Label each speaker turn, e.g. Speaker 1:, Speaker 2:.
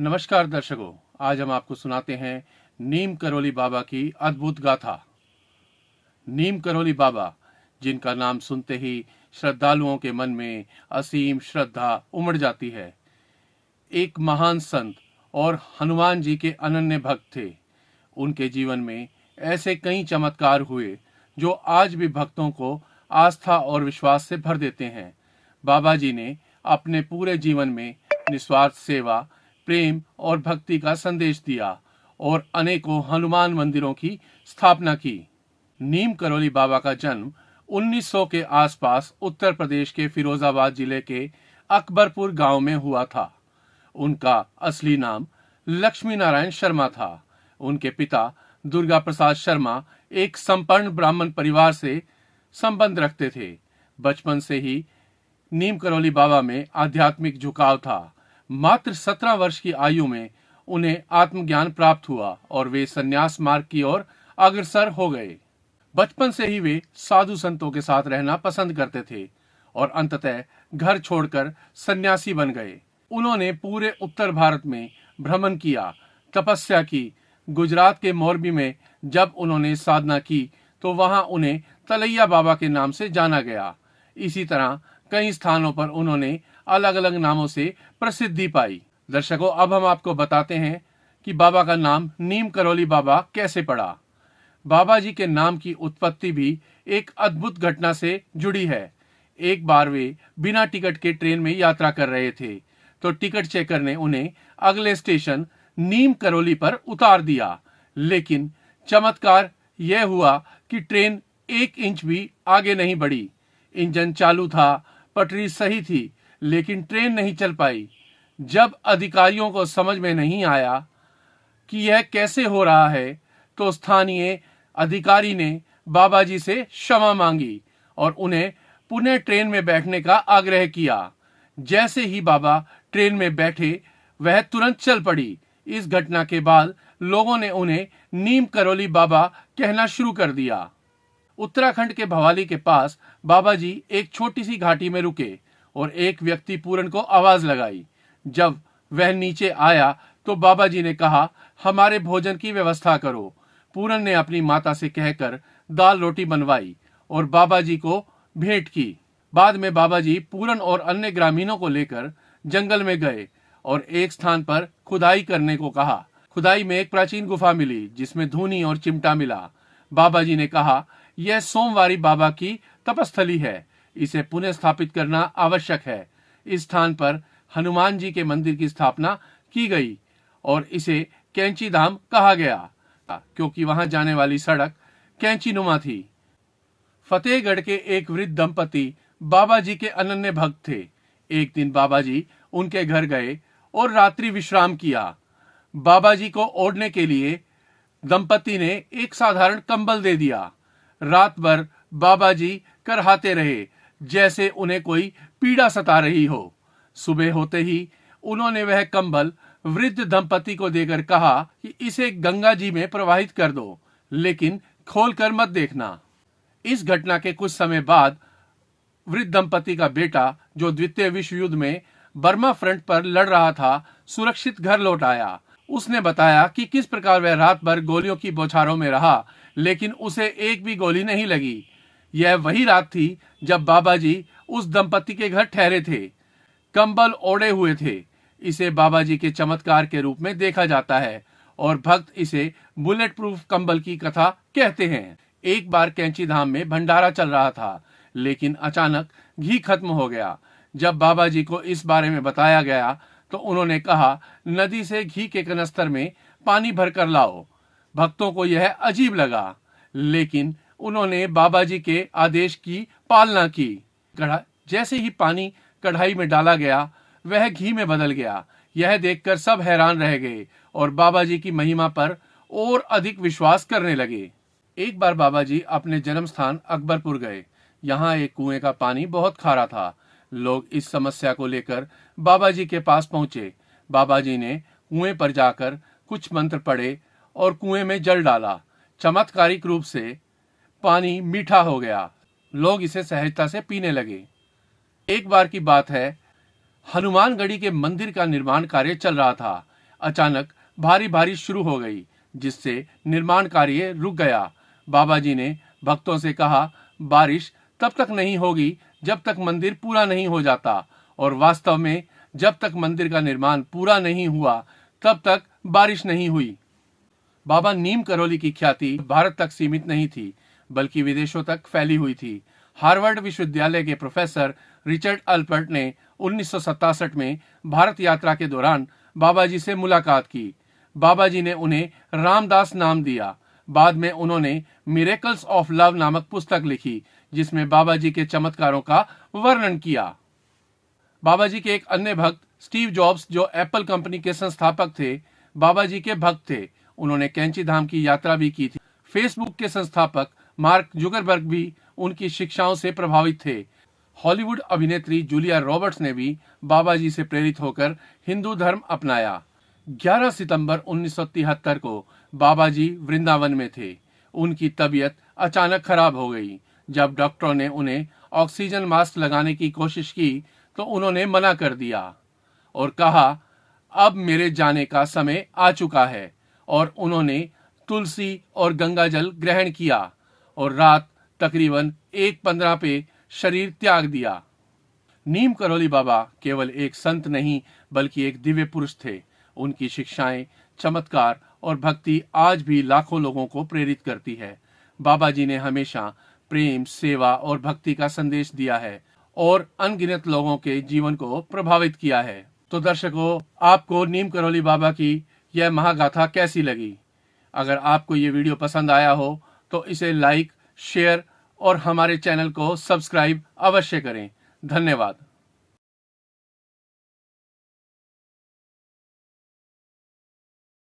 Speaker 1: नमस्कार दर्शकों, आज हम आपको सुनाते हैं नीम करोली बाबा की अद्भुत गाथा। नीम करोली बाबा, जिनका नाम सुनते ही श्रद्धालुओं के मन में असीम श्रद्धा उमड़ जाती है, एक महान संत और हनुमान जी के अनन्य भक्त थे। उनके जीवन में ऐसे कई चमत्कार हुए जो आज भी भक्तों को आस्था और विश्वास से भर देते हैं। बाबा जी ने अपने पूरे जीवन में निस्वार्थ सेवा, प्रेम और भक्ति का संदेश दिया और अनेकों हनुमान मंदिरों की स्थापना की। नीम करोली बाबा का जन्म 1900 के आसपास उत्तर प्रदेश के फिरोजाबाद जिले के अकबरपुर गांव में हुआ था। उनका असली नाम लक्ष्मी नारायण शर्मा था। उनके पिता दुर्गा प्रसाद शर्मा एक संपन्न ब्राह्मण परिवार से संबंध रखते थे। बचपन से ही नीम करोली बाबा में आध्यात्मिक झुकाव था। मात्र 17 वर्ष की आयु में उन्हें आत्मज्ञान प्राप्त हुआ और वे संन्यास मार्ग की ओर अग्रसर हो गए। बचपन से ही वे साधु संतों के साथ रहना पसंद करते थे और अंततः घर छोड़कर सन्यासी बन गए। उन्होंने पूरे उत्तर भारत में भ्रमण किया, तपस्या की। गुजरात के मोरबी में जब उन्होंने साधना की तो वहां उन्हें तलैया बाबा के नाम से जाना गया। इसी तरह कई स्थानों पर उन्होंने अलग अलग नामों से प्रसिद्धि पाई। दर्शकों, अब हम आपको बताते हैं कि बाबा का नाम नीम करोली बाबा कैसे पड़ा। बाबा जी के नाम की उत्पत्ति भी एक अद्भुत घटना से जुड़ी है। एक बार वे बिना टिकट के ट्रेन में यात्रा कर रहे थे तो टिकट चेकर ने उन्हें अगले स्टेशन नीम करोली पर उतार दिया। लेकिन चमत्कार यह हुआ कि ट्रेन 1 इंच भी आगे नहीं बढ़ी। इंजन चालू था, पटरी सही थी, लेकिन ट्रेन नहीं चल पाई। जब अधिकारियों को समझ में नहीं आया कि यह कैसे हो रहा है तो स्थानीय अधिकारी ने बाबा जी से क्षमा मांगी और उन्हें पुनः ट्रेन में बैठने का आग्रह किया। जैसे ही बाबा ट्रेन में बैठे, वह तुरंत चल पड़ी। इस घटना के बाद लोगों ने उन्हें नीम करोली बाबा कहना शुरू कर दिया। उत्तराखंड के भवाली के पास बाबा जी एक छोटी सी घाटी में रुके और एक व्यक्ति पूरन को आवाज लगाई। जब वह नीचे आया तो बाबा जी ने कहा, हमारे भोजन की व्यवस्था करो। पूरन ने अपनी माता से कहकर दाल रोटी बनवाई और बाबा जी को भेंट की। बाद में बाबा जी पूरन और अन्य ग्रामीणों को लेकर जंगल में गए और एक स्थान पर खुदाई करने को कहा। खुदाई में एक प्राचीन गुफा मिली जिसमें धूनी और चिमटा मिला। बाबा जी ने कहा, यह सोमवारी बाबा की तपस्थली है, इसे पुनः स्थापित करना आवश्यक है। इस स्थान पर हनुमान जी के मंदिर की स्थापना की गई और इसे कैंची धाम कहा गया क्योंकि वहां जाने वाली सड़क कैंची नुमा थी। फतेहगढ़ के एक वृद्ध दंपति बाबा जी के अनन्य भक्त थे। एक दिन बाबा जी उनके घर गए और रात्रि विश्राम किया। बाबा जी को ओढ़ने के लिए दंपति ने एक साधारण कंबल दे दिया। रात भर बाबा जी करहाते रहे जैसे उन्हें कोई पीड़ा सता रही हो। सुबह होते ही उन्होंने वह कंबल वृद्ध दंपति को देकर कहा कि इसे गंगा जी में प्रवाहित कर दो, लेकिन खोलकर मत देखना। इस घटना के कुछ समय बाद वृद्ध दंपति का बेटा, जो द्वितीय विश्व युद्ध में बर्मा फ्रंट पर लड़ रहा था, सुरक्षित घर लौट आया। उसने बताया कि किस प्रकार वह रात भर गोलियों की बौछारों में रहा, लेकिन उसे एक भी गोली नहीं लगी। यह वही रात थी जब बाबा जी उस दंपति के घर ठहरे थे। कंबल ओढ़े हुए थे। इसे बाबा जी के चमत्कार के रूप में देखा जाता है और भक्त इसे बुलेट प्रूफ कंबल की कथा कहते हैं। एक बार कैंची धाम में भंडारा चल रहा था, लेकिन अचानक घी खत्म हो गया। जब बाबा जी को इस बारे में बताया गया तो उन्होंने कहा, नदी से घी के कनस्तर में पानी भरकर लाओ। भक्तों को यह अजीब लगा, लेकिन उन्होंने बाबा जी के आदेश की पालना की। जैसे ही पानी कढ़ाई में डाला गया, वह घी में बदल गया। यह देखकर सब हैरान रह गए और बाबा जी की महिमा पर और अधिक विश्वास करने लगे। एक बार बाबा जी अपने जन्म स्थान अकबरपुर गए। यहाँ एक कुएं का पानी बहुत खारा था। लोग इस समस्या को लेकर बाबा जी के पास पहुंचे। बाबा जी ने कुएं पर जाकर कुछ मंत्र पढ़े और कुएं में जल डाला। चमत्कारिक रूप से पानी मीठा हो गया। लोग इसे सहजता से पीने लगे। एक बार की बात है, हनुमानगढ़ी के मंदिर का निर्माण कार्य चल रहा था। अचानक भारी बारिश शुरू हो गई, जिससे निर्माण कार्य रुक गया। बाबा जी ने भक्तों से कहा, बारिश तब तक नहीं होगी जब तक मंदिर पूरा नहीं हो जाता, और वास्तव में जब तक मंदिर का निर्माण पूरा नहीं हुआ तब तक बारिश नहीं हुई। बाबा नीम करौली की ख्याति भारत तक सीमित नहीं थी, बल्कि विदेशों तक फैली हुई थी। हार्वर्ड विश्वविद्यालय के प्रोफेसर रिचर्ड अल्पर्ट ने 1967 में भारत यात्रा के दौरान बाबा जी से मुलाकात की। बाबा जी ने उन्हें रामदास नाम दिया। बाद में उन्होंने मिरेकल्स ऑफ लव नामक पुस्तक लिखी, जिसमें बाबा जी के चमत्कारों का वर्णन किया। बाबा जी के एक अन्य भक्त स्टीव जॉब्स, जो एप्पल कंपनी के संस्थापक थे, बाबा जी के भक्त थे। उन्होंने कैंची धाम की यात्रा भी की थी। फेसबुक के संस्थापक मार्क जुकरबर्ग भी उनकी शिक्षाओं से प्रभावित थे। हॉलीवुड अभिनेत्री जूलिया रॉबर्ट्स ने भी बाबा जी से प्रेरित होकर हिंदू धर्म अपनाया। 11 सितंबर 1973 को बाबा जी वृंदावन में थे। उनकी तबीयत अचानक खराब हो गई। जब डॉक्टरों ने उन्हें ऑक्सीजन मास्क लगाने की कोशिश की तो उन्होंने मना कर दिया और कहा, अब मेरे जाने का समय आ चुका है। और उन्होंने तुलसी और गंगा जल ग्रहण किया और रात तकरीबन 1:15 पे शरीर त्याग दिया। नीम करौली बाबा केवल एक संत नहीं, बल्कि एक दिव्य पुरुष थे। उनकी शिक्षाएं, चमत्कार और भक्ति आज भी लाखों लोगों को प्रेरित करती है। बाबा जी ने हमेशा प्रेम, सेवा और भक्ति का संदेश दिया है और अनगिनत लोगों के जीवन को प्रभावित किया है। तो दर्शकों, आपको नीम करौली बाबा की यह महागाथा कैसी लगी? अगर आपको ये वीडियो पसंद आया हो तो इसे लाइक, शेयर और हमारे चैनल को सब्सक्राइब अवश्य करें। धन्यवाद।